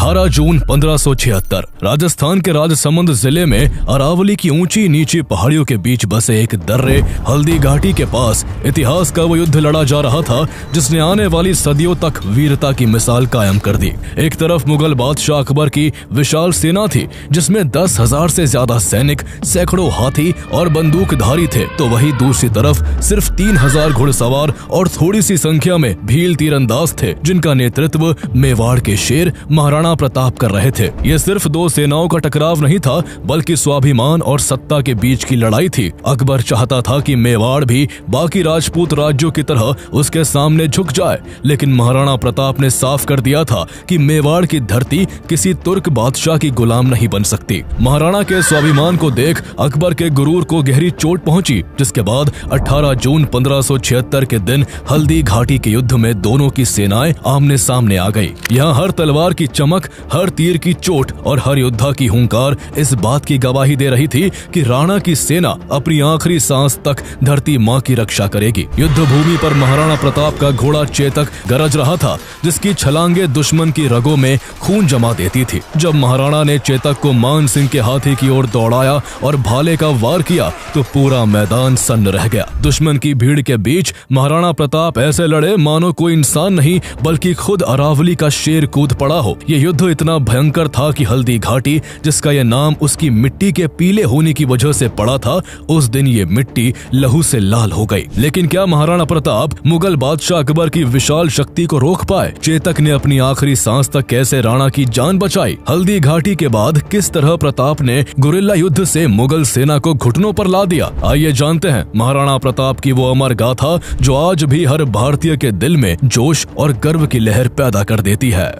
18 जून 1576 राजस्थान के राजसमंद जिले में अरावली की ऊंची नीची पहाड़ियों के बीच बसे एक दर्रे हल्दी घाटी के पास इतिहास का वो युद्ध लड़ा जा रहा था जिसने आने वाली सदियों तक वीरता की मिसाल कायम कर दी। एक तरफ मुगल बादशाह अकबर की विशाल सेना थी जिसमें 10,000 से ज्यादा सैनिक, सैकड़ों हाथी और बंदूकधारी थे, तो वहीं दूसरी तरफ सिर्फ 3,000 घुड़सवार और थोड़ी सी संख्या में भील तीरंदाज थे जिनका नेतृत्व मेवाड़ के शेर महाराणा प्रताप कर रहे थे। ये सिर्फ दो सेनाओं का टकराव नहीं था बल्कि स्वाभिमान और सत्ता के बीच की लड़ाई थी। अकबर चाहता था कि मेवाड़ भी बाकी राजपूत राज्यों की तरह उसके सामने झुक जाए, लेकिन महाराणा प्रताप ने साफ कर दिया था कि मेवाड़ की धरती किसी तुर्क बादशाह की गुलाम नहीं बन सकती। महाराणा के स्वाभिमान को देख अकबर के गुरूर को गहरी चोट पहुंची, जिसके बाद 18 जून 1576 के दिन हल्दी घाटी के युद्ध में दोनों की सेनाएं आमने सामने आ गई। यहाँ हर तलवार की चमक, हर तीर की चोट और हर योद्धा की हुंकार इस बात की गवाही दे रही थी कि राणा की सेना अपनी आखिरी सांस तक धरती माँ की रक्षा करेगी। युद्ध भूमि पर महाराणा प्रताप का घोड़ा चेतक गरज रहा था, जिसकी छलांगे दुश्मन की रगों में खून जमा देती थी। जब महाराणा ने चेतक को मान सिंह के हाथी की ओर दौड़ाया और भाले का वार किया तो पूरा मैदान सन्न रह गया। दुश्मन की भीड़ के बीच महाराणा प्रताप ऐसे लड़े मानो कोई इंसान नहीं बल्कि खुद अरावली का शेर कूद पड़ा हो। ये युद्ध इतना भयंकर था कि हल्दी घाटी, जिसका ये नाम उसकी मिट्टी के पीले होने की वजह से पड़ा था, उस दिन ये मिट्टी लहू से लाल हो गई। लेकिन क्या महाराणा प्रताप मुगल बादशाह अकबर की विशाल शक्ति को रोक पाए? चेतक ने अपनी आखिरी सांस तक कैसे राणा की जान बचाई? हल्दी घाटी के बाद किस तरह प्रताप ने गुरिल्ला युद्ध से मुगल सेना को घुटनों पर ला दिया? आइए जानते हैं महाराणा प्रताप की वो अमर गाथा जो आज भी हर भारतीय के दिल में जोश और गर्व की लहर पैदा कर देती है।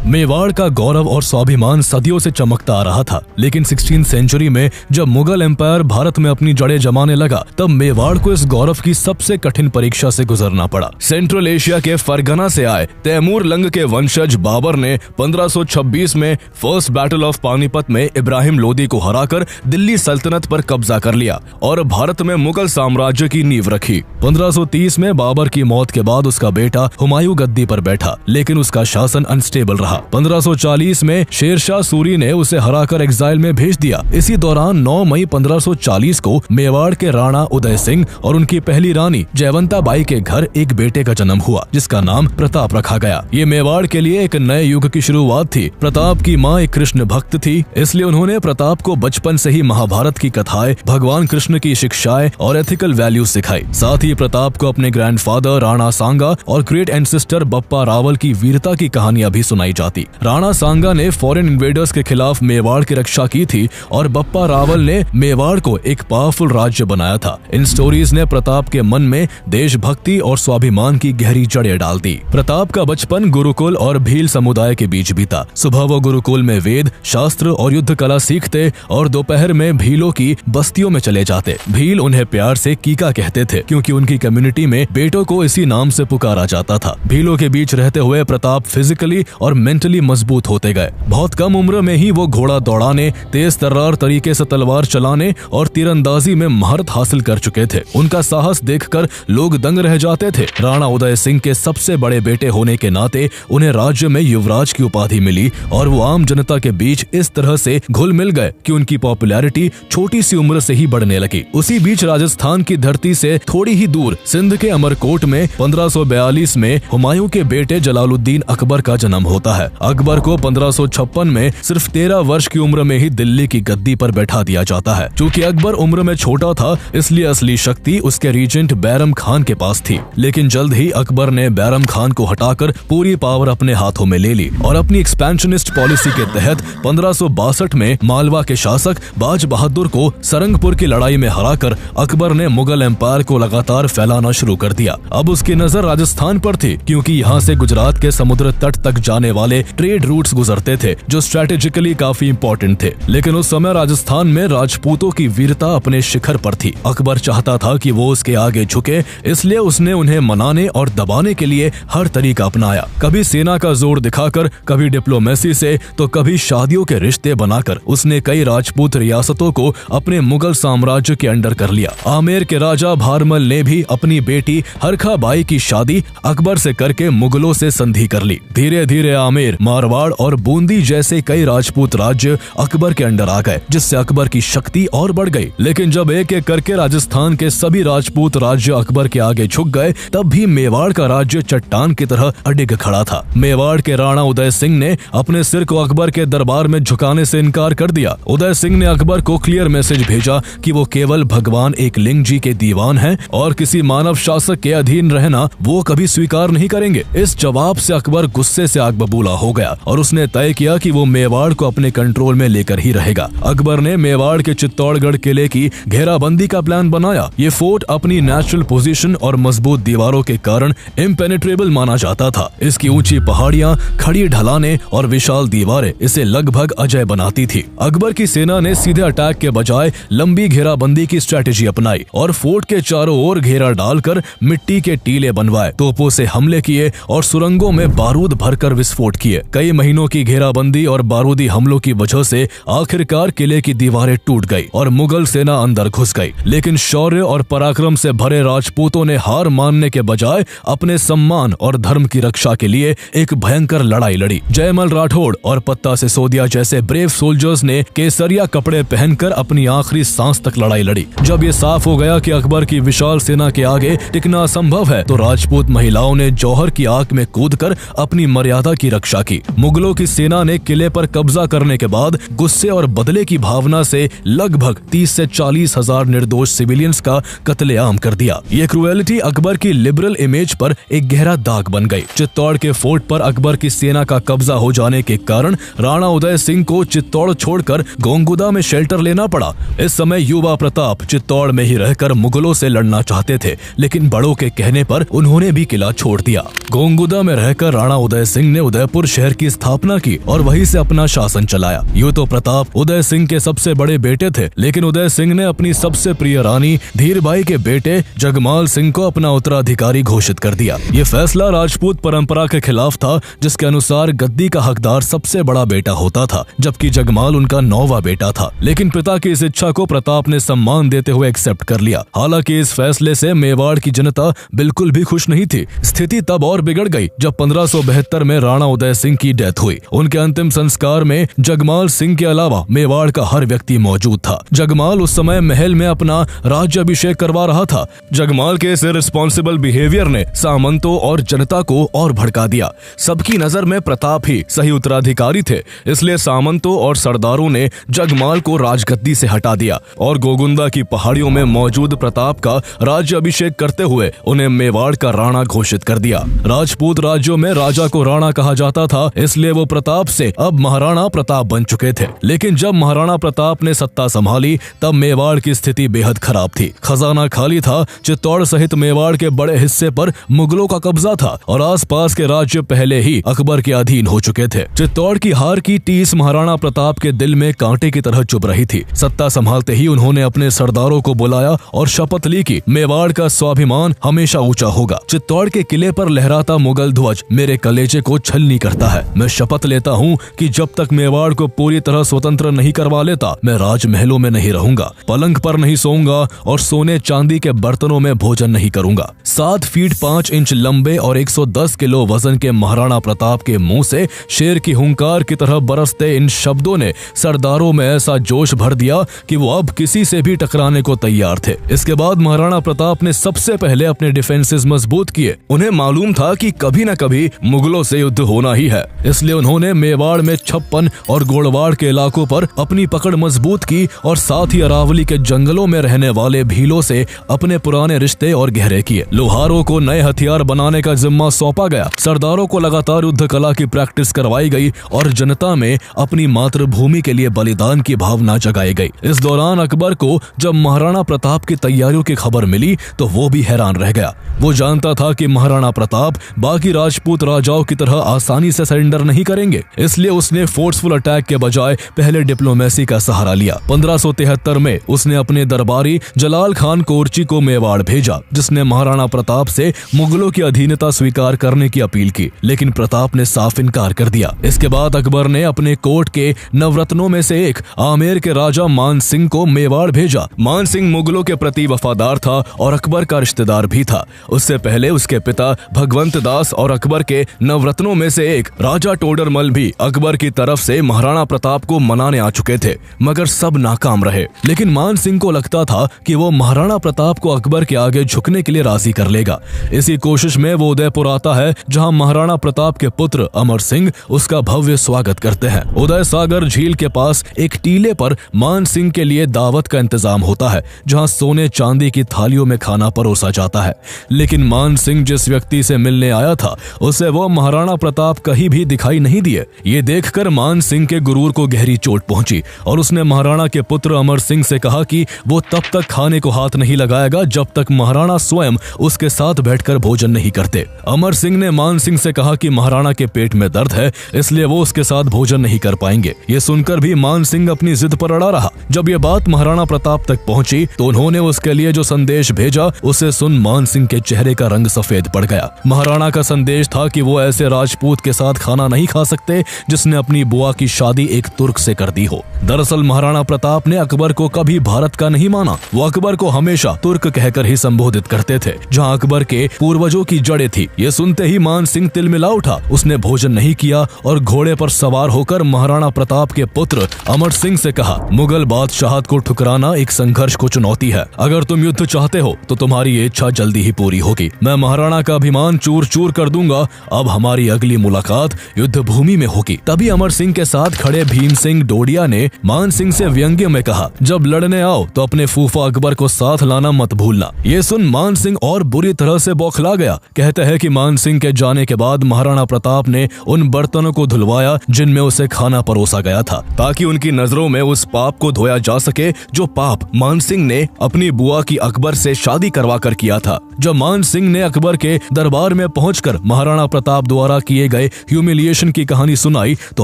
मेवाड़ का गौरव और स्वाभिमान सदियों से चमकता आ रहा था, लेकिन 16वीं सेंचुरी में जब मुगल एम्पायर भारत में अपनी जड़ें जमाने लगा तब मेवाड़ को इस गौरव की सबसे कठिन परीक्षा से गुजरना पड़ा। सेंट्रल एशिया के फरगना से आए तैमूर लंग के वंशज बाबर ने 1526 में फर्स्ट बैटल ऑफ पानीपत में इब्राहिम लोदी को हराकर दिल्ली सल्तनत पर कब्जा कर लिया और भारत में मुगल साम्राज्य की नींव रखी। 1530 में बाबर की मौत के बाद उसका बेटा हुमायूं गद्दी पर बैठा, लेकिन उसका शासन अनस्टेबल रहा। 1540 में शेरशाह सूरी ने उसे हराकर एग्जाइल में भेज दिया। इसी दौरान 9 मई 1540 को मेवाड़ के राणा उदय सिंह और उनकी पहली रानी जयवंता बाई के घर एक बेटे का जन्म हुआ जिसका नाम प्रताप रखा गया। ये मेवाड़ के लिए एक नए युग की शुरुआत थी। प्रताप की माँ एक कृष्ण भक्त थी, इसलिए उन्होंने प्रताप को बचपन से ही महाभारत की कथाएं, भगवान कृष्ण की शिक्षाएं और एथिकल वैल्यूज सिखाई। साथ ही प्रताप को अपने ग्रैंडफादर राणा सांगा और ग्रेट एंसेस्टर बप्पा रावल की वीरता की कहानियां भी सुनाई जाती। राणा सांगा ने फॉरेन इन्वेडर्स के खिलाफ मेवाड़ की रक्षा की थी और बप्पा रावल ने मेवाड़ को एक पावरफुल राज्य बनाया था। इन स्टोरीज ने प्रताप के मन में देशभक्ति और स्वाभिमान की गहरी जड़ें डाल दी। प्रताप का बचपन गुरुकुल और भील समुदाय के बीच बीता। सुबह वो गुरुकुल में वेद, शास्त्र और युद्ध कला सीखते और दोपहर में भीलों की बस्तियों में चले जाते। भील उन्हें प्यार से कीका कहते थे क्योंकि उनकी कम्युनिटी में बेटों को इसी नाम से पुकारा जाता था। भीलों के बीच रहते हुए प्रताप फिजिकली और मेंटली मजबूत होते गए। बहुत कम उम्र में ही वो घोड़ा दौड़ाने, तेज तर्रार तरीके से तलवार चलाने और तीरंदाजी में महारत हासिल कर चुके थे। उनका साहस देखकर लोग दंग रह जाते थे। राणा उदय सिंह के सबसे बड़े बेटे होने के नाते उन्हें राज्य में युवराज की उपाधि मिली और वो आम जनता के बीच इस तरह से घुल मिल गए कि उनकी पॉपुलैरिटी छोटी सी उम्र से ही बढ़ने लगी। उसी बीच राजस्थान की धरती से थोड़ी ही दूर सिंध के अमरकोट में 1542 में हुमायूं के बेटे जलालुद्दीन अकबर का जन्म होता है। अकबर को 1556 में सिर्फ 13 वर्ष की उम्र में ही दिल्ली की गद्दी पर बैठा दिया जाता है। चूंकि अकबर उम्र में छोटा था इसलिए असली शक्ति उसके रीजेंट बैरम खान के पास थी, लेकिन जल्द ही अकबर ने बैरम खान को हटाकर पूरी पावर अपने हाथों में ले ली और अपनी एक्सपेंशनिस्ट पॉलिसी के तहत 1562 में मालवा के शासक बाज बहादुर को सरंगपुर की लड़ाई में हराकर अकबर ने मुगल एम्पायर को लगातार फैलाना शुरू कर दिया। अब उसकी नजर राजस्थान पर थी क्योंकि यहाँ से गुजरात के समुद्र तट तक जाने वाले से ट्रेड रूट्स गुजरते थे जो स्ट्रेटेजिकली काफी इंपॉर्टेंट थे। लेकिन उस समय राजस्थान में राजपूतों की वीरता अपने शिखर पर थी। अकबर चाहता था कि वो उसके आगे झुके, इसलिए उसने उन्हें मनाने और दबाने के लिए हर तरीका अपनाया। कभी सेना का जोर दिखाकर, कभी डिप्लोमेसी से, तो कभी शादियों के रिश्ते बनाकर उसने कई राजपूत रियासतों को अपने मुगल साम्राज्य के अंडर कर लिया। आमेर के राजा भारमल ने भी अपनी बेटी हरखा बाई की शादी अकबर से करके मुगलों से संधि कर ली। धीरे धीरे आमेर, मारवाड़ और बूंदी जैसे कई राजपूत राज्य अकबर के अंडर आ गए, जिससे अकबर की शक्ति और बढ़ गई। लेकिन जब एक एक करके राजस्थान के सभी राजपूत राज्य अकबर के आगे झुक गए, तब भी मेवाड़ का राज्य चट्टान की तरह अडिग खड़ा था। मेवाड़ के राणा उदय सिंह ने अपने सिर को अकबर के दरबार में झुकाने से इनकार कर दिया। उदय सिंह ने अकबर को क्लियर मैसेज भेजा कि वो केवल भगवान एकलिंग जी के दीवान हैं और किसी मानव शासक के अधीन रहना वो कभी स्वीकार नहीं करेंगे। इस जवाब से अकबर गुस्से से आग बबूला हो गया और उसने तय किया कि वो मेवाड़ को अपने कंट्रोल में लेकर ही रहेगा। अकबर ने मेवाड़ के चित्तौड़गढ़ किले की घेराबंदी का प्लान बनाया। ये फोर्ट अपनी नेचुरल पोजीशन और मजबूत दीवारों के कारण इम्पेनेट्रेबल माना जाता था। इसकी ऊंची पहाड़ियां, खड़ी ढलानें और विशाल दीवारें इसे लगभग अजय बनाती थी। अकबर की सेना ने सीधे अटैक के बजाय लंबी घेराबंदी की स्ट्रेटेजी अपनाई और फोर्ट के चारों ओर घेरा डालकर मिट्टी के टीले बनवाए, तोपों से हमले किए और सुरंगों में बारूद भरकर विस्फोट किए। कई महीनों की घेराबंदी और बारूदी हमलों की वजह से आखिरकार किले की दीवारें टूट गई और मुगल सेना अंदर घुस गई। लेकिन शौर्य और पराक्रम से भरे राजपूतों ने हार मानने के बजाय अपने सम्मान और धर्म की रक्षा के लिए एक भयंकर लड़ाई लड़ी। जयमल राठौड़ और पत्ता सिसोदिया जैसे ब्रेव सोल्जर्स ने केसरिया कपड़े पहनकर अपनी आखिरी सांस तक लड़ाई लड़ी। जब ये साफ हो गया कि अकबर की विशाल सेना के आगे टिकना असंभव है, तो राजपूत महिलाओं ने जौहर की आग में कूदकर अपनी मर्यादा की रक्षा की। मुगलों की सेना ने किले पर कब्जा करने के बाद गुस्से और बदले की भावना से लगभग 30 से 40 हजार निर्दोष सिविलियंस का कत्लेआम कर दिया। ये क्रुएलिटी अकबर की लिबरल इमेज पर एक गहरा दाग बन गई। चित्तौड़ के फोर्ट पर अकबर की सेना का कब्जा हो जाने के कारण राणा उदय सिंह को चित्तौड़ छोड़कर गोंगुदा में शेल्टर लेना पड़ा। इस समय युवा प्रताप चित्तौड़ में ही रहकर मुगलों से लड़ना चाहते थे, लेकिन बड़ों के कहने पर उन्होंने भी किला छोड़ दिया। गोंगुदा में रहकर राणा उदय सिंह ने उदयपुर शहर की स्थापना की और वहीं से अपना शासन चलाया। यूं तो प्रताप उदय सिंह के सबसे बड़े बेटे थे, लेकिन उदय सिंह ने अपनी सबसे प्रिय रानी धीरबाई के बेटे जगमाल सिंह को अपना उत्तराधिकारी घोषित कर दिया। ये फैसला राजपूत परंपरा के खिलाफ था, जिसके अनुसार गद्दी का हकदार सबसे बड़ा बेटा होता था, जबकि जगमाल उनका 9वां बेटा था। लेकिन पिता की इस इच्छा को प्रताप ने सम्मान देते हुए एक्सेप्ट कर लिया। हालांकि इस फैसले से मेवाड़ की जनता बिल्कुल भी खुश नहीं थी। स्थिति तब और बिगड़ गई जब 1572 में राणा उदय सिंह की डेथ हुई। उनके अंतिम संस्कार में जगमाल सिंह के अलावा मेवाड़ का हर व्यक्ति मौजूद था। जगमाल उस समय महल में अपना राज्याभिषेक करवा रहा था। जगमाल के इस इररिस्पॉन्सिबल बिहेवियर ने सामंतों और जनता को और भड़का दिया। सबकी नजर में प्रताप ही सही उत्तराधिकारी थे, इसलिए सामंतों और सरदारों ने जगमाल को राजगद्दी से हटा दिया और गोगुंदा की पहाड़ियों में मौजूद प्रताप का राज्याभिषेक करते हुए उन्हें मेवाड़ का राणा घोषित कर दिया। राजपूत राज्यों में राजा को राणा कहा जाता था, इसलिए वो प्रताप से अब महाराणा प्रताप बन चुके थे। लेकिन जब महाराणा प्रताप ने सत्ता संभाली, तब मेवाड़ की स्थिति बेहद खराब थी। खजाना खाली था, चित्तौड़ सहित मेवाड़ के बड़े हिस्से पर मुगलों का कब्जा था और आसपास के राज्य पहले ही अकबर के अधीन हो चुके थे। चित्तौड़ की हार की टीस महाराणा प्रताप के दिल में कांटे की तरह चुभ रही थी। सत्ता संभालते ही उन्होंने अपने सरदारों को बुलाया और शपथ ली कि मेवाड़ का स्वाभिमान हमेशा ऊंचा होगा। चित्तौड़ के किले पर लहराता मुगल ध्वज मेरे कलेजे को छलनी करता है। मैं शपथ लेता हूँ कि जब तक मेवाड़ को पूरी तरह स्वतंत्र नहीं करवा लेता, मैं राजमहलों में नहीं रहूंगा, पलंग पर नहीं सोऊंगा और सोने चांदी के बर्तनों में भोजन नहीं करूंगा। 7 फीट 5 इंच लंबे और 110 किलो वजन के महाराणा प्रताप के मुंह से शेर की हुंकार की तरह बरसते इन शब्दों ने सरदारों में ऐसा जोश भर दिया कि वो अब किसी से भी टकराने को तैयार थे। इसके बाद महाराणा प्रताप ने सबसे पहले अपने डिफेंसेस मजबूत किए। उन्हें मालूम था कि कभी न कभी मुगलों से युद्ध होना ही है, इसलिए उन्होंने मेवाड़ में 56 और गोड़वाड़ के इलाकों पर अपनी पकड़ मजबूत की और साथ ही अरावली के जंगलों में रहने वाले भीलों से अपने पुराने रिश्ते और गहरे किए। लोहारों को नए हथियार बनाने का जिम्मा सौंपा गया। सरदारों को लगातार युद्ध कला की प्रैक्टिस करवाई गई और जनता में अपनी मातृभूमि के लिए बलिदान की भावना जगाई गई। इस दौरान अकबर को जब महाराणा प्रताप की तैयारियों की खबर मिली तो वो भी हैरान रह गया। वो जानता था कि महाराणा प्रताप बाकी राजपूत राजाओं की तरह आसानी आसानी से सरेंडर नहीं करेंगे, इसलिए उसने फोर्सफुल अटैक के बजाय पहले डिप्लोमेसी का सहारा लिया। 1573 में उसने अपने दरबारी जलाल खान कोर्ची को मेवाड़ भेजा, जिसने महाराणा प्रताप से मुगलों की अधीनता स्वीकार करने की अपील की, लेकिन प्रताप ने साफ इनकार कर दिया। इसके बाद अकबर ने अपने कोर्ट के नवरत्नों में से एक आमेर के राजा मान सिंह को मेवाड़ भेजा। मान सिंह मुगलों के प्रति वफादार था और अकबर का रिश्तेदार भी था। उससे पहले उसके पिता भगवंत दास और अकबर के नवरत्नों में से एक राजा टोडरमल भी अकबर की तरफ से महाराणा प्रताप को मनाने आ चुके थे, मगर सब नाकाम रहे। लेकिन मान सिंह को लगता था कि वो महाराणा प्रताप को अकबर के आगे झुकने के लिए राजी कर लेगा। इसी कोशिश में वो उदयपुर आता है, जहां महाराणा प्रताप के पुत्र अमर सिंह उसका भव्य स्वागत करते हैं। उदय सागर झील के पास एक टीले पर मान सिंह के लिए दावत का इंतजाम होता है, जहां सोने चांदी की थालियों में खाना परोसा जाता है। लेकिन मान सिंह जिस व्यक्ति से मिलने आया था, उसे वो महाराणा प्रताप कहीं भी दिखाई नहीं दिए। ये देखकर मान सिंह के गुरूर को गहरी चोट पहुंची और उसने महाराणा के पुत्र अमर सिंह से कहा कि वो तब तक खाने को हाथ नहीं लगाएगा जब तक महाराणा स्वयं उसके साथ बैठकर भोजन नहीं करते। अमर सिंह ने मान सिंह से कहा कि महाराणा के पेट में दर्द है, इसलिए वो उसके साथ भोजन नहीं कर पाएंगे। ये सुनकर भी मान सिंह अपनी जिद पर अड़ा रहा। जब ये बात महाराणा प्रताप तक पहुंची तो उन्होंने उसके लिए जो संदेश भेजा, उसे सुन मान सिंह के चेहरे का रंग सफेद पड़ गया। महाराणा का संदेश था कि वो ऐसे राजपूत के साथ खाना नहीं खा सकते जिसने अपनी बुआ की शादी एक तुर्क से कर दी हो। दरअसल महाराणा प्रताप ने अकबर को कभी भारत का नहीं माना। वो अकबर को हमेशा तुर्क कहकर ही संबोधित करते थे, जहां अकबर के पूर्वजों की जड़ें थी। ये सुनते ही मान सिंह तिलमिला उठा। उसने भोजन नहीं किया और घोड़े पर सवार होकर महाराणा प्रताप के पुत्र अमर सिंह से कहा, मुगल बादशाहत को ठुकराना एक संघर्ष को चुनौती है। अगर तुम युद्ध चाहते हो तो तुम्हारी ये इच्छा जल्दी ही पूरी होगी। मैं महाराणा का अभिमान चूर चूर कर दूंगा। अब हमारी अगली मुलाकात युद्ध भूमि में होगी। तभी अमर सिंह के साथ खड़े भीम सिंह डोडिया ने मान सिंह से व्यंग्य में कहा, जब लड़ने आओ तो अपने फूफा अकबर को साथ लाना मत भूलना। ये सुन मान सिंह और बुरी तरह से बौखला गया। कहते हैं कि मान सिंह के जाने के बाद महाराणा प्रताप ने उन बर्तनों को धुलवाया जिनमें उसे खाना परोसा गया था, ताकि उनकी नजरों में उस पाप को धोया जा सके जो पाप मान सिंह ने अपनी बुआ की अकबर से शादी करवा कर किया था। जब मान सिंह ने अकबर के दरबार में पहुंचकर महाराणा प्रताप द्वारा किए गए ह्यूमिलिएशन की कहानी सुनाई तो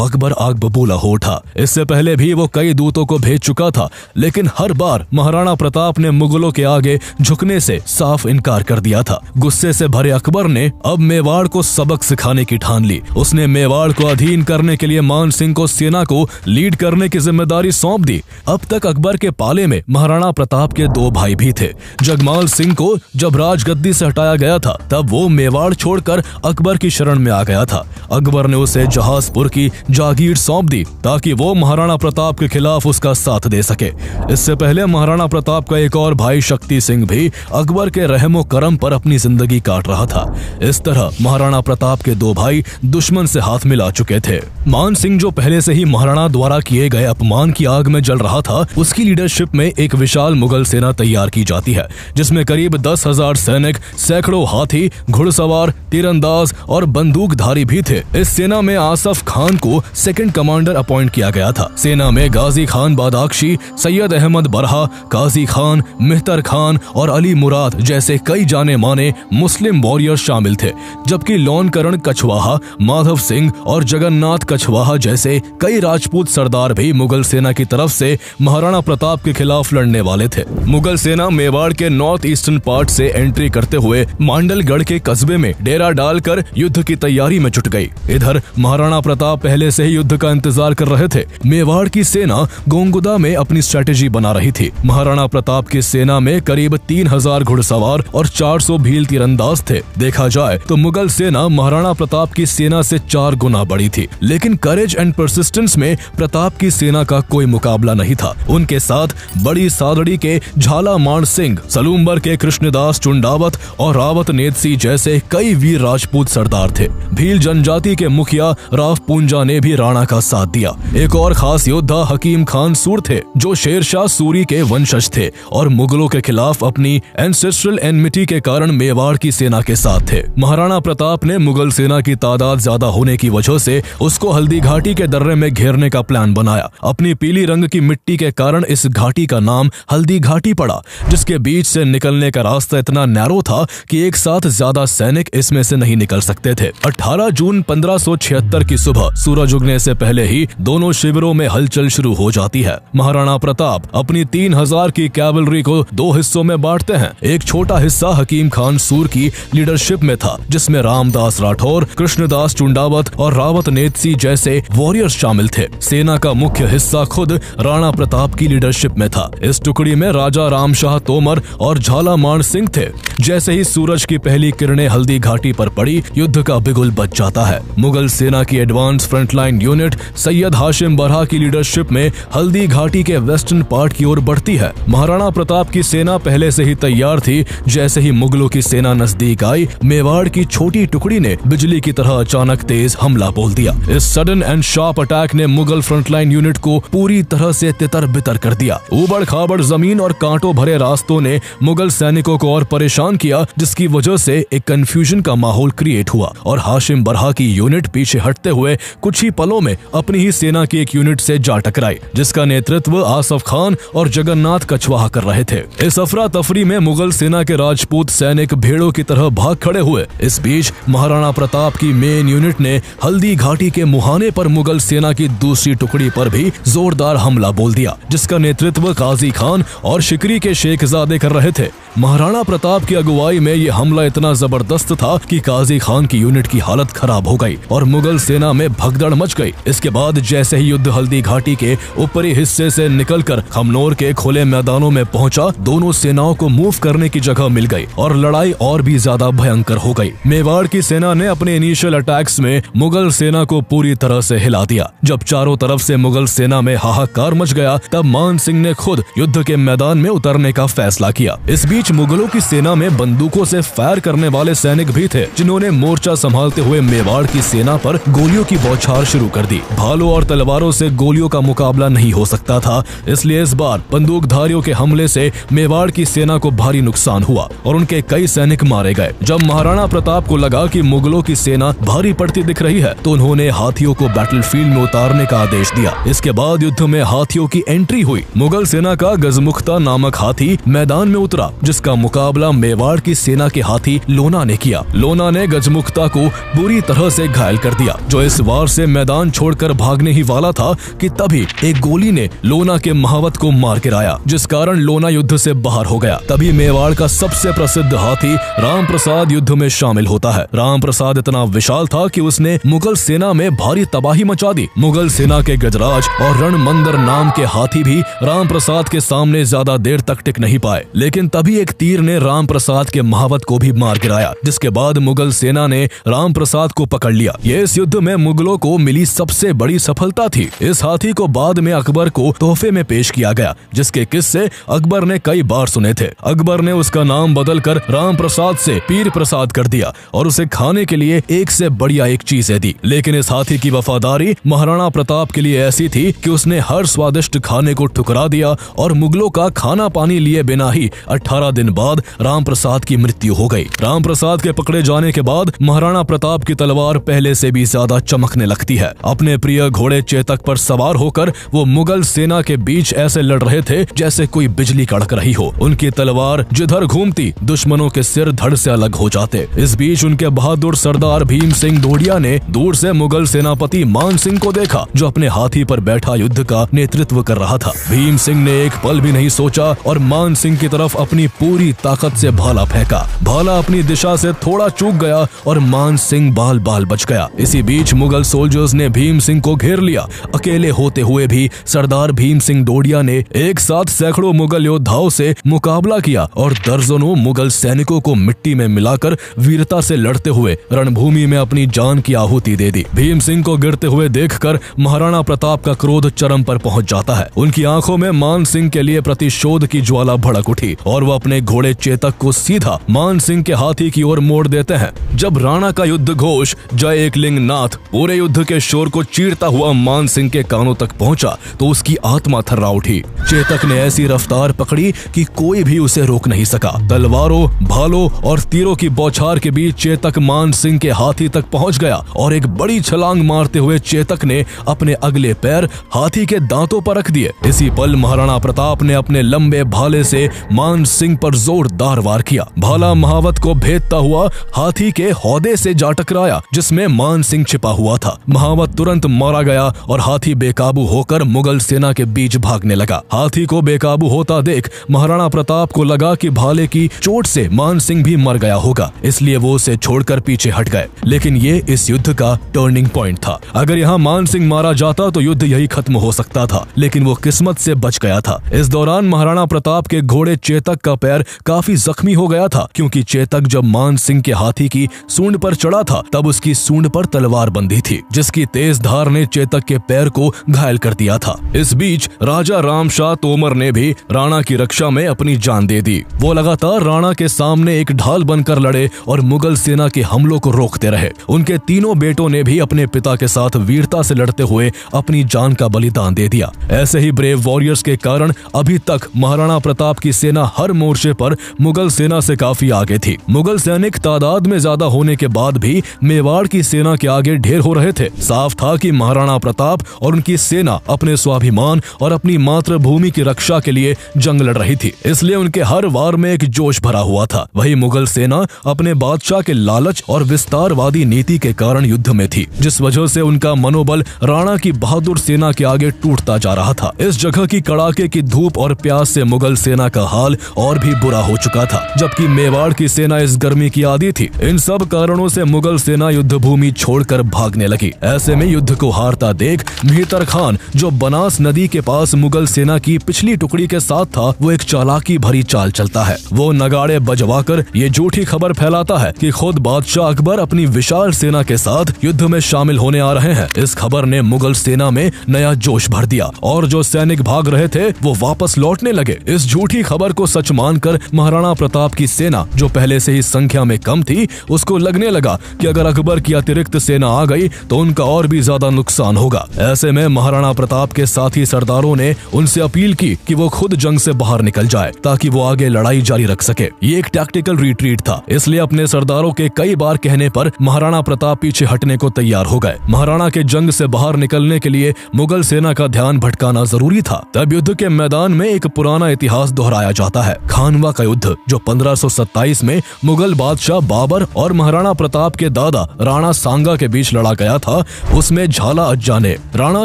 अकबर आग बबूला हो उठा। इससे पहले भी वो कई दूतों को भेज चुका था, लेकिन हर बार महाराणा प्रताप ने मुगलों के आगे झुकने से साफ इनकार कर दिया था। गुस्से से भरे अकबर ने अब मेवाड़ को सबक सिखाने की ठान ली। उसने मेवाड़ को अधीन करने के लिए मान सिंह को सेना को लीड करने की जिम्मेदारी सौंप दी। अब तक अकबर के पाले में महाराणा प्रताप के दो भाई भी थे। जगमाल सिंह को जब राजगद्दी से हटाया गया था, तब वो मेवाड़ छोड़कर अकबर की शरण में आ गया था। अकबर ने उसे जहाजपुर की जागीर सौंप दी ताकि वो महाराणा प्रताप के खिलाफ उसका साथ दे सके। इससे पहले महाराणा प्रताप का एक और भाई शक्ति सिंह भी अकबर के रहमो करम पर अपनी जिंदगी काट रहा था। इस तरह महाराणा प्रताप के दो भाई दुश्मन से हाथ मिला चुके थे। मान सिंह, जो पहले से ही महाराणा द्वारा किए गए अपमान की आग में जल रहा था, उसकी लीडरशिप में एक विशाल मुगल सेना तैयार की जाती है, जिसमें करीब 10,000 सैनिक, सैकड़ों हाथी, घुड़सवार, तीरंदाज और बंदूकधारी भी थे। इस सेना में आसफ खान को सेकंड कमांडर अपॉइंट किया गया था। सेना में गाजी खान बादाख्शी, सैयद अहमद बरहा, काजी खान, मेहतर खान और अली मुराद जैसे कई जाने माने मुस्लिम वॉरियर शामिल थे, जबकि लोनकरण कछवाहा, माधव सिंह और जगन्नाथ कछवाहा जैसे कई राजपूत सरदार भी मुगल सेना की तरफ से महाराणा प्रताप के खिलाफ लड़ने वाले थे। मुगल सेना मेवाड़ के नॉर्थ ईस्टर्न पार्ट से एंट्री करते हुए मांडलगढ़ के कस्बे में डेरा डालकर युद्ध की तैयारी में जुट गई। इधर महाराणा प्रताप पहले से ही युद्ध का इंतजार कर रहे थे। मेवाड़ की सेना गोंगुदा में अपनी स्ट्रेटेजी बना रही थी। महाराणा प्रताप की सेना में करीब 3,000 घुड़सवार और 400 भील तीरंदाज थे। देखा जाए तो मुगल सेना महाराणा प्रताप की सेना से 4 गुना बड़ी थी, लेकिन करेज एंड परसिस्टेंस में प्रताप की सेना का कोई मुकाबला नहीं था। उनके साथ बड़ी सादड़ी के झाला मान सिंह, सलूम्बर के कृष्णदास चुंडावत और रावत नेतसी जैसे कई वीर राजपूत सरदार थे। भील जनजाति के मुखिया राव पूंजा ने भी राणा का साथ दिया। एक और खास योद्धा हकीम खान सूर थे, जो शेरशाह सूरी के वंशज थे और मुगलों के खिलाफ अपनी एंसेस्ट्रल एनमिटी के कारण मेवाड़ की सेना के साथ थे। महाराणा प्रताप ने मुगल सेना की तादाद ज्यादा होने की वजह से उसको हल्दी घाटी के दर्रे में घेरने का प्लान बनाया। अपनी पीली रंग की मिट्टी के कारण इस घाटी का नाम हल्दी घाटी पड़ा, जिसके बीच से निकलने का रास्ता इतना नैरो था कि एक साथ ज्यादा सैनिक इसमें से नहीं निकल सकते थे। 18 जून 1576 की सुबह सूरज उगने से पहले ही दोनों शिविरों में हलचल शुरू हो जाती है। महाराणा प्रताप अपनी 3000 की कैवलरी को 2 हिस्सों में बांटते हैं। एक छोटा हिस्सा हकीम खान सूर की लीडरशिप में था, जिसमें रामदास राठौर, कृष्णदास चुंडावत और रावत नेतसी जैसे वॉरियर्स शामिल थे। सेना का मुख्य हिस्सा खुद राणा प्रताप की लीडरशिप में था। इस टुकड़ी में राजा रामशाह तोमर और झालामान सिंह थे। जैसे ही सूरज की पहली किरणें हल्दी घाटी पर पड़ी, युद्ध का बिगुल बज जाता है। मुगल सेना की advance frontline unit Syed Hashim बरहा की लीडरशिप में हल्दी घाटी के वेस्टर्न पार्ट की ओर बढ़ती है। महाराणा प्रताप की सेना पहले से ही तैयार थी। जैसे ही मुगलों की सेना नजदीक आई, मेवाड़ की छोटी टुकड़ी ने बिजली की तरह अचानक तेज हमला बोल दिया। इस सडन एंड शार्प अटैक ने मुगल फ्रंटलाइन यूनिट को पूरी तरह से तितर बितर कर दिया। उबड़ खाबड़ जमीन और कांटों भरे रास्तों ने मुगल सैनिकों को और परेशान किया, जिसकी वजह से एक कंफ्यूजन का माहौल क्रिएट हुआ और हाशिम बरहा की यूनिट पीछे हटते हुए कुछ ही पलों में अपनी ही सेना की एक यूनिट से जा टकराई, जिसका नेतृत्व आसफ खान और जगन्नाथ कछवाहा कर रहे थे। इस अफरा तफरी में मुगल सेना के राजपूत सैनिक भेड़ों की तरह भाग खड़े हुए। इस बीच महाराणा प्रताप की मेन यूनिट ने हल्दी घाटी के मुहाने पर मुगल सेना की दूसरी टुकड़ी पर भी जोरदार हमला बोल दिया, जिसका नेतृत्व काजी खान और शिकरी के शेखजादे कर रहे थे। महाराणा प्रताप की अगुवाई में यह हमला इतना जबरदस्त था कि काजी खान की यूनिट की हालत खराब हो गई और मुगल सेना में भगदड़ मच गई। इसके बाद जैसे ही युद्ध हल्दी घाटी के ऊपरी हिस्से से निकलकर खमनोर के खुले मैदानों में पहुंचा, दोनों सेनाओं को मूव करने की जगह मिल गई और लड़ाई और भी ज्यादा भयंकर हो गई। मेवाड़ की सेना ने अपने इनिशियल अटैक्स में मुगल सेना को पूरी तरह से हिला दिया। जब चारों तरफ से मुगल सेना में हाहाकार मच गया, तब मान सिंह ने खुद युद्ध के मैदान में उतरने का फैसला किया। इस बीच मुगलों की सेना में बंदूकों से फायर करने वाले सैनिक भी थे, जिन्होंने मोर्चा संभालते हुए मेवाड़ की सेना पर गोलियों की बौछार शुरू कर दी। भालों और तलवारों से गोलियों का मुकाबला नहीं हो सकता था, इसलिए इस बार बंदूकधारियों के हमले से मेवाड़ की सेना को भारी नुकसान हुआ और उनके कई सैनिक मारे गए। जब महाराणा प्रताप को लगा कि मुगलों की सेना भारी पड़ती दिख रही है, तो उन्होंने हाथियों को बैटलफील्ड में उतारने का आदेश दिया। इसके बाद युद्ध में हाथियों की एंट्री हुई। मुगल सेना का गजमुख्ता नामक हाथी मैदान में उतरा, जिसका मुकाबला मेवाड़ की सेना के हाथी लोना ने किया। लोना ने गजमुख्ता को बुरी तरह से घायल कर दिया, जो इस वार से मैदान छोड़कर भागने ही वाला था कि तभी एक गोली ने लोना के महावत को मार गिराया, जिस कारण लोना युद्ध से बाहर हो गया। तभी मेवाड़ का सबसे प्रसिद्ध हाथी राम प्रसाद युद्ध में शामिल होता है। राम प्रसाद इतना विशाल था कि उसने मुगल सेना में भारी तबाही मचा दी। मुगल सेना के गजराज और रणमंदर नाम के हाथी भी राम प्रसाद के सामने ज्यादा देर तक टिक नहीं पाए, लेकिन तभी एक तीर ने राम प्रसाद के महावत को भी मार गिराया, जिसके बाद मुगल सेना ने राम प्रसाद को पकड़ लिया। ये इस युद्ध में मुगलों को मिली सबसे बड़ी सफलता थी। इस हाथी को बाद में अकबर को तोहफे में पेश किया गया, जिसके किस्से अकबर ने कई बार सुने थे। अकबर ने उसका नाम बदलकर राम प्रसाद से पीर प्रसाद कर दिया और उसे खाने के लिए एक से बढ़िया एक चीजें दी। लेकिन इस हाथी की वफादारी महाराणा प्रताप के लिए ऐसी थी कि उसने हर स्वादिष्ट खाने को ठुकरा दिया और मुगलों का खाना पानी लिए बिना ही 18 दिन बाद राम प्रसाद की मृत्यु हो गई। राम प्रसाद के पकड़े जाने के बाद महाराणा प्रताप की तलवार पहले से भी ज्यादा चमकने लगती है। अपने प्रिय घोड़े चेतक पर सवार होकर वो मुगल सेना के बीच ऐसे लड़ रहे थे जैसे कोई बिजली कड़क रही हो। उनकी तलवार जिधर घूमती, दुश्मनों के सिर धड़ से अलग हो जाते। इस बीच उनके बहादुर सरदार भीम सिंह डोडिया ने दूर से मुगल सेनापति मान सिंह को देखा, जो अपने हाथी पर बैठा युद्ध का नेतृत्व कर रहा था। भीम सिंह ने एक पल भी नहीं सोचा और मान सिंह की तरफ अपनी पूरी ताकत से भाला फेंका। भाला अपनी दिशा से थोड़ा चूक गया और मान सिंह बाल बाल बच गया। इसी बीच मुगल सोल्जर्स ने भीम सिंह को घेर लिया। अकेले होते हुए भी सरदार भीम सिंह डोडिया ने एक साथ सैकड़ों मुगल योद्धाओं से मुकाबला किया और दर्जनों मुगल सैनिकों को मिट्टी में मिलाकर वीरता से लड़ते हुए रणभूमि में अपनी जान की आहुति दे दी। भीम सिंह को गिरते हुए देखकर महाराणा प्रताप का क्रोध चरम पर पहुंच जाता है। उनकी आंखों में मान सिंह के लिए प्रतिशोध की ज्वाला भड़क उठी और वो अपने घोड़े चेतक को सीधा मान सिंह के हाथी की ओर मोड़ देते हैं। जब राणा का युद्ध घोष जय एकलिंग नाथ पूरे युद्ध के शोर को चीरता हुआ मान सिंह के कानों तक पहुंचा, तो उसकी आत्मा थर्रा उठी। चेतक ने ऐसी रफ्तार पकड़ी कि कोई भी उसे रोक नहीं सका। तलवारों, भालों और तीरों की बौछार के बीच चेतक मान सिंह के हाथी तक पहुंच गया और एक बड़ी छलांग मारते हुए चेतक ने अपने अगले पैर हाथी के दांतों पर रख दिए। इसी पल महाराणा प्रताप ने अपने लंबे भाले से मान सिंह सिंह पर जोरदार वार किया। भाला महावत को भेदता हुआ हाथी के हौदे से जा टकराया जिसमें मान सिंह छिपा हुआ था। महावत तुरंत मारा गया और हाथी बेकाबू होकर मुगल सेना के बीच भागने लगा। हाथी को बेकाबू होता देख महाराणा प्रताप को लगा कि भाले की चोट से मान सिंह भी मर गया होगा, इसलिए वो उसे छोड़कर पीछे हट गए। लेकिन ये इस युद्ध का टर्निंग पॉइंट था। अगर यहाँ मान सिंह मारा जाता तो युद्ध यही खत्म हो सकता था, लेकिन वो किस्मत से बच गया था। इस दौरान महाराणा प्रताप के घोड़े चेतक का पैर काफी जख्मी हो गया था, क्योंकि चेतक जब मान सिंह के हाथी की सूंड पर चढ़ा था तब उसकी सूंड पर तलवार बंधी थी, जिसकी तेज धार ने चेतक के पैर को घायल कर दिया था। इस बीच राजा रामशाह तोमर ने भी राणा की रक्षा में अपनी जान दे दी। वो लगातार राणा के सामने एक ढाल बनकर लड़े और मुगल सेना के हमलों को रोकते रहे। उनके तीनों बेटों ने भी अपने पिता के साथ वीरता से लड़ते हुए अपनी जान का बलिदान दे दिया। ऐसे ही ब्रेव वॉरियर्स के कारण अभी तक महाराणा प्रताप की सेना हर मोर्चे पर मुगल सेना से काफी आगे थी। मुगल सैनिक तादाद में ज्यादा होने के बाद भी मेवाड़ की सेना के आगे ढेर हो रहे थे। साफ था कि महाराणा प्रताप और उनकी सेना अपने स्वाभिमान और अपनी मातृभूमि की रक्षा के लिए जंग लड़ रही थी, इसलिए उनके हर वार में एक जोश भरा हुआ था। वही मुगल सेना अपने बादशाह के लालच और विस्तारवादी नीति के कारण युद्ध में थी, जिस वजह से उनका मनोबल राणा की बहादुर सेना के आगे टूटता जा रहा था। इस जगह की कड़ाके की धूप और प्यास से मुगल सेना का हाल और भी बुरा हो चुका था, जबकि मेवाड़ की सेना इस गर्मी की आदी थी। इन सब कारणों से मुगल सेना युद्ध भूमि छोड़कर भागने लगी। ऐसे में युद्ध को हारता देख मेहतर खान, जो बनास नदी के पास मुगल सेना की पिछली टुकड़ी के साथ था, वो एक चालाकी भरी चाल चलता है। वो नगाड़े बजवाकर ये झूठी खबर फैलाता है कि खुद बादशाह अकबर अपनी विशाल सेना के साथ युद्ध में शामिल होने आ रहे हैं। इस खबर ने मुगल सेना में नया जोश भर दिया और जो सैनिक भाग रहे थे वो वापस लौटने लगे। इस झूठी खबर को सच मानकर महाराणा प्रताप की सेना, जो पहले से ही संख्या में कम थी, उसको लगने लगा कि अगर अकबर की अतिरिक्त सेना आ गई तो उनका और भी ज्यादा नुकसान होगा। ऐसे में महाराणा प्रताप के साथी सरदारों ने उनसे अपील की कि वो खुद जंग से बाहर निकल जाए ताकि वो आगे लड़ाई जारी रख सके। ये एक टैक्टिकल रिट्रीट था, इसलिए अपने सरदारों के कई बार कहने पर महाराणा प्रताप पीछे हटने को तैयार हो गए। महाराणा के जंग से बाहर निकलने के लिए मुगल सेना का ध्यान भटकाना जरूरी था। तब युद्ध के मैदान में एक पुराना इतिहास दोहराया जाता है, खानवा का युद्ध, जो 1527 में मुगल बादशाह बाबर और महाराणा प्रताप के दादा राणा सांगा के बीच लड़ा गया था। उसमें झाला अज्जा ने राणा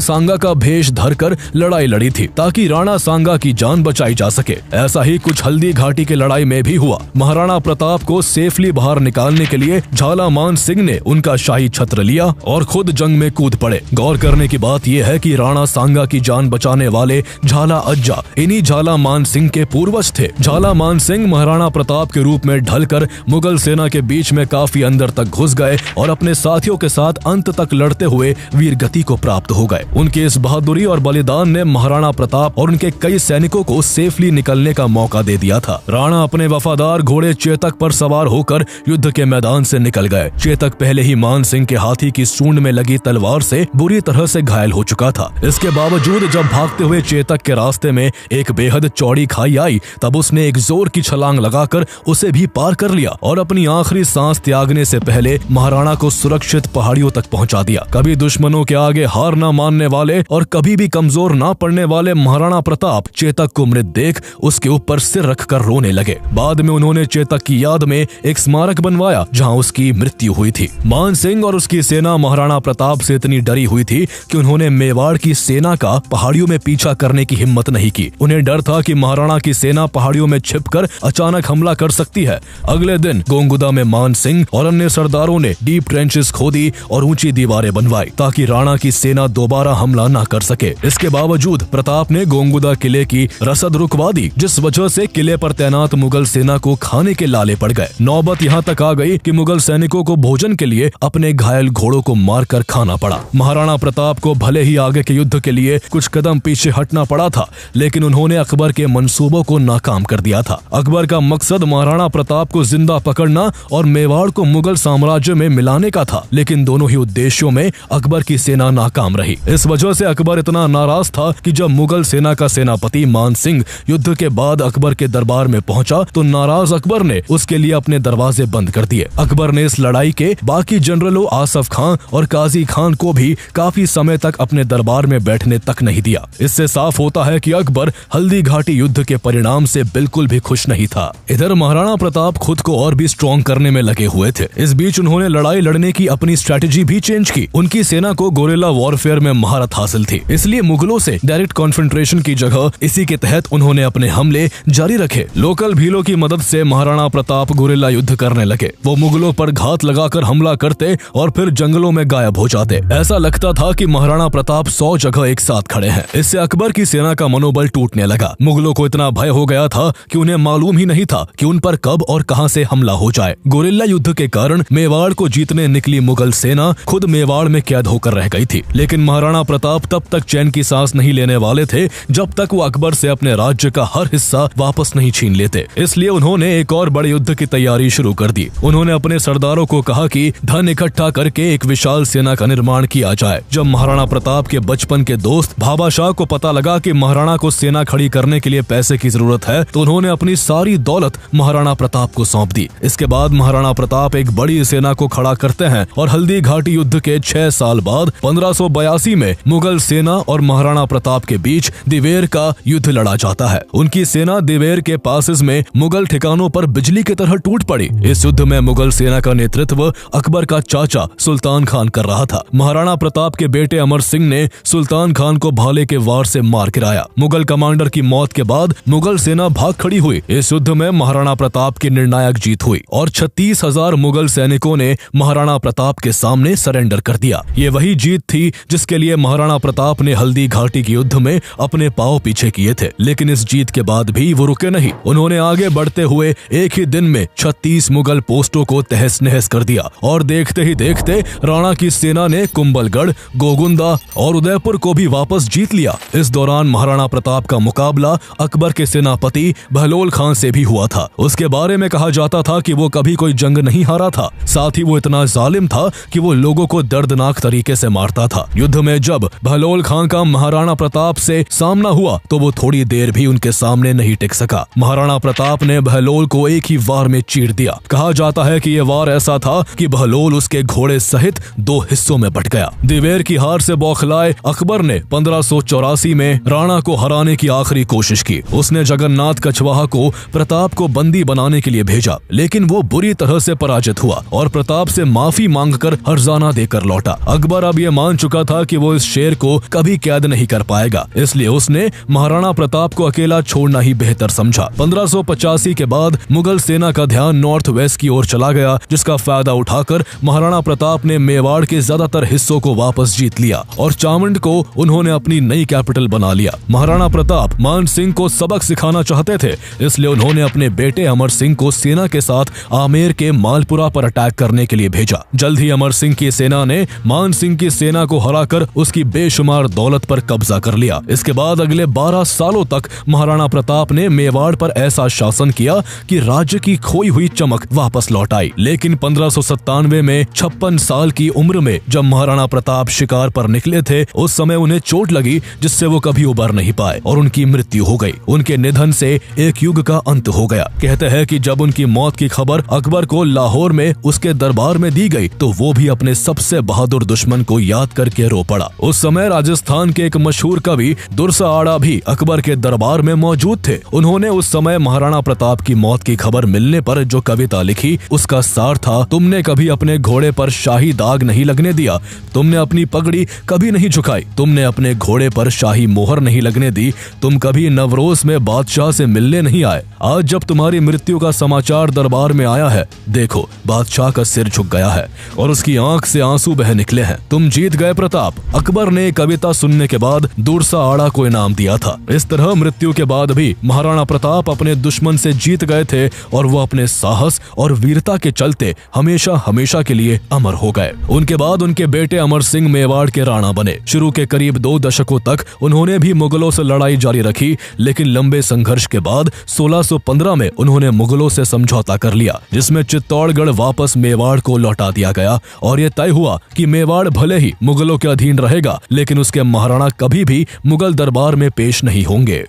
सांगा का भेष धरकर लड़ाई लड़ी थी ताकि राणा सांगा की जान बचाई जा सके। ऐसा ही कुछ हल्दी घाटी की लड़ाई में भी हुआ। महाराणा प्रताप को सेफली बाहर निकालने के लिए झाला मान सिंह ने उनका शाही छत्र लिया और खुद जंग में कूद पड़े। गौर करने की बात यह है कि राणा सांगा की जान बचाने वाले झाला अज्जा इन्हीं झाला मान सिंह के पूर्वज थे। झाला मान सिंह महाराणा प्रताप के रूप में ढलकर मुगल सेना के बीच में काफी अंदर तक घुस गए और अपने साथियों के साथ अंत तक लड़ते हुए वीरगति को प्राप्त हो गए। उनके इस बहादुरी और बलिदान ने महाराणा प्रताप और उनके कई सैनिकों को सेफली निकलने का मौका दे दिया था। राणा अपने वफादार घोड़े चेतक पर सवार होकर युद्ध के मैदान से निकल गए। चेतक पहले ही मान सिंह के हाथी की सूंड में लगी तलवार से बुरी तरह से घायल हो चुका था। इसके बावजूद जब भागते हुए चेतक के रास्ते में एक बेहद चौड़ी खाई आई, तब उसने एक जोर की छलांग लगाकर उसे भी पार कर लिया और अपनी आखिरी सांस त्यागने से पहले महाराणा को सुरक्षित पहाड़ियों तक पहुंचा दिया। कभी दुश्मनों के आगे हार न मानने वाले और कभी भी कमजोर न पड़ने वाले महाराणा प्रताप चेतक को मृत देख उसके ऊपर सिर रखकर रोने लगे। बाद में उन्होंने चेतक की याद में एक स्मारक बनवाया जहां उसकी मृत्यु हुई थी। मान सिंह और उसकी सेना महाराणा प्रताप से इतनी डरी हुई थी कि उन्होंने मेवाड़ की सेना का पहाड़ियों में पीछा करने की हिम्मत नहीं की। उन्हें डर था कि महाराणा की सेना पहाड़ियों में छिपकर अचानक हमला कर सकती है। अगले दिन गोंगुदा में मान सिंह और अन्य सरदारों ने डीप ट्रेंचेस खोदी और ऊंची दीवारें बनवाई ताकि राणा की सेना दोबारा हमला न कर सके। इसके बावजूद प्रताप ने गोंगुदा किले की रसद रुकवा दी, जिस वजह से किले पर तैनात मुगल सेना को खाने के लाले पड़ गए। नौबत यहाँ तक आ गई कि मुगल सैनिकों को भोजन के लिए अपने घायल घोड़ों को मारकर खाना पड़ा। महाराणा प्रताप को भले ही आगे के युद्ध के लिए कुछ कदम पीछे हटना पड़ा था, लेकिन उन्होंने अकबर के मंसूबों को नाकाम कर दिया था। अकबर का मकसद महाराणा प्रताप को जिंदा पकड़ना और मेवाड़ को मुगल साम्राज्य में मिलाने का था, लेकिन दोनों ही उद्देश्यों में अकबर की सेना नाकाम रही। इस वजह से अकबर इतना नाराज था कि जब मुगल सेना का सेनापति मान सिंह युद्ध के बाद अकबर के दरबार में पहुंचा तो नाराज अकबर ने उसके लिए अपने दरवाजे बंद कर दिए। अकबर ने इस लड़ाई के बाकी जनरलों आसफ खान और काजी खान को भी काफी समय तक अपने दरबार में बैठने तक नहीं दिया। इससे साफ होता है कि अकबर हल्दी घाटी युद्ध के परिणाम से बिल्कुल बिल्कुल भी खुश नहीं था। इधर महाराणा प्रताप खुद को और भी स्ट्रॉन्ग करने में लगे हुए थे। इस बीच उन्होंने लड़ाई लड़ने की अपनी स्ट्रेटेजी भी चेंज की। उनकी सेना को गोरिल्ला वॉरफेयर में महारत हासिल थी, इसलिए मुगलों से डायरेक्ट कॉन्फ्रंट्रेशन की जगह इसी के तहत उन्होंने अपने हमले जारी रखे। लोकल भीलों की मदद से महाराणा प्रताप गोरिल्ला युद्ध करने लगे। वो मुगलों पर घात लगाकर हमला करते और फिर जंगलों में गायब हो जाते। ऐसा लगता था कि महाराणा प्रताप 100 जगह एक साथ खड़े हैं। इससे अकबर की सेना का मनोबल टूटने लगा। मुगलों को इतना भय हो गया था कि उन्हें मालूम ही नहीं था कि उन पर कब और कहां से हमला हो जाए। गोरिल्ला युद्ध के कारण मेवाड़ को जीतने निकली मुगल सेना खुद मेवाड़ में कैद होकर रह गई थी। लेकिन महाराणा प्रताप तब तक चैन की सांस नहीं लेने वाले थे जब तक वो अकबर से अपने राज्य का हर हिस्सा वापस नहीं छीन लेते। इसलिए उन्होंने एक और बड़े युद्ध की तैयारी शुरू कर दी। उन्होंने अपने सरदारों को कहा कि धन इकट्ठा करके एक विशाल सेना का निर्माण किया जाए। जब महाराणा प्रताप के बचपन के दोस्त भाबा शाह को पता लगा कि महाराणा को सेना खड़ी करने के लिए पैसे की जरूरत है, तो उन्होंने अपनी सारी दौलत महाराणा प्रताप को सौंप दी। इसके बाद महाराणा प्रताप एक बड़ी सेना को खड़ा करते हैं और हल्दी घाटी युद्ध के 6 साल बाद 1582 में मुगल सेना और महाराणा प्रताप के बीच दिवेर का युद्ध लड़ा जाता है। उनकी सेना दिवेर के पासेस में मुगल ठिकानों पर बिजली की तरह टूट पड़ी। इस युद्ध में मुगल सेना का नेतृत्व अकबर का चाचा सुल्तान खान कर रहा था। महाराणा प्रताप के बेटे अमर सिंह ने सुल्तान खान को भाले के वार से मार गिराया। मुगल कमांडर की मौत के बाद मुगल सेना भाग खड़ी हुई। इस युद्ध में महाराणा प्रताप की निर्णायक जीत हुई और 36,000 मुगल सैनिकों ने महाराणा प्रताप के सामने सरेंडर कर दिया। ये वही जीत थी जिसके लिए महाराणा प्रताप ने हल्दी घाटी के युद्ध में अपने पांव पीछे किए थे। लेकिन इस जीत के बाद भी वो रुके नहीं। उन्होंने आगे बढ़ते हुए एक ही दिन में 36 मुगल पोस्टों को तहस नहस कर दिया और देखते ही देखते राणा की सेना ने कुंभलगढ़, गोगुंदा और उदयपुर को भी वापस जीत लिया। इस दौरान महाराणा प्रताप का मुकाबला अकबर के सेनापति बहलोल खान से भी हुआ था। उसके बारे में कहा जाता था कि वो कभी कोई जंग नहीं हारा था। साथ ही वो इतना जालिम था कि वो लोगों को दर्दनाक तरीके से मारता था। युद्ध में जब बहलोल खान का महाराणा प्रताप से सामना हुआ तो वो थोड़ी देर भी उनके सामने नहीं टिक सका। महाराणा प्रताप ने बहलोल को एक ही वार में चीर दिया। कहा जाता है कि ये वार ऐसा था कि बहलोल उसके घोड़े सहित 2 हिस्सों में बट गया। दिवेर की हार से बौखलाए अकबर ने 1584 में राणा को हराने की आखिरी कोशिश की। उसने जगन्नाथ कछवाहा को प्रताप को बंदी बनाने के लिए भेजा, लेकिन वो बुरी तरह से पराजित हुआ और प्रताप से माफी मांगकर हर्जाना देकर लौटा। अकबर अब ये मान चुका था कि वो इस शेर को कभी कैद नहीं कर पाएगा, इसलिए उसने महाराणा प्रताप को अकेला छोड़ना ही बेहतर समझा। 1585 के बाद मुगल सेना का ध्यान नॉर्थ वेस्ट की ओर चला गया, जिसका फायदा उठाकर महाराणा प्रताप ने मेवाड़ के ज्यादातर हिस्सों को वापस जीत लिया और चामुंड को उन्होंने अपनी नई कैपिटल बना लिया। महाराणा प्रताप मान सिंह को सबक सिखाना चाहते थे, इसलिए उन्होंने अपने बेटे अमर सिंह को सेना के साथ आमेर के मालपुरा पर अटैक करने के लिए भेजा। जल्द ही अमर सिंह की सेना ने मान सिंह की सेना को हराकर उसकी बेशुमार दौलत पर कब्जा कर लिया। इसके बाद अगले 12 सालों तक महाराणा प्रताप ने मेवाड़ पर ऐसा शासन किया कि राज्य की खोई हुई चमक वापस लौट आई। लेकिन 1597 में 56 साल की उम्र में जब महाराणा प्रताप शिकार पर निकले थे, उस समय उन्हें चोट लगी जिससे वो कभी उबर नहीं पाए और उनकी मृत्यु हो गई। उनके निधन से एक युग का अंत हो गया। कहते हैं कि जब उनकी मौत की खबर अकबर को लाहौर में उसके दरबार में दी गई तो वो भी अपने सबसे बहादुर दुश्मन को याद करके रो पड़ा। उस समय राजस्थान के एक मशहूर कवि दुर्सा आड़ा भी अकबर के दरबार में मौजूद थे। उन्होंने उस समय महाराणा प्रताप की मौत की खबर मिलने पर जो कविता लिखी उसका सार था, तुमने कभी अपने घोड़े पर शाही दाग नहीं लगने दिया, तुमने अपनी पगड़ी कभी नहीं झुकाई, तुमने अपने घोड़े पर शाही मोहर नहीं लगने दी, तुम कभी नवरोज में बादशाह से मिलने नहीं आए। आज जब तुम्हारी मृत्यु का समाचार दरबार में आया है, देखो बादशाह का सिर झुक गया है और उसकी आंख से आंसू बह निकले हैं। तुम जीत गए प्रताप। अकबर ने कविता सुनने के बाद दुर्सा आड़ा को इनाम दिया था। इस तरह मृत्यु के बाद भी महाराणा प्रताप अपने दुश्मन से जीत गए थे और वो अपने साहस और वीरता के चलते हमेशा हमेशा के लिए अमर हो गए। उनके बाद उनके बेटे अमर सिंह मेवाड़ के राणा बने। शुरू के करीब 2 दशकों तक उन्होंने भी मुगलों से लड़ाई जारी रखी, लेकिन लंबे संघर्ष के बाद 1615 में उन्होंने मुगलों से समझौता कर लिया, जिसमें चित्तौड़गढ़ वापस मेवाड़ को लौटा दिया गया और ये तय हुआ कि मेवाड़ भले ही मुगलों के अधीन रहेगा, लेकिन उसके महाराणा कभी भी मुगल दरबार में पेश नहीं होंगे।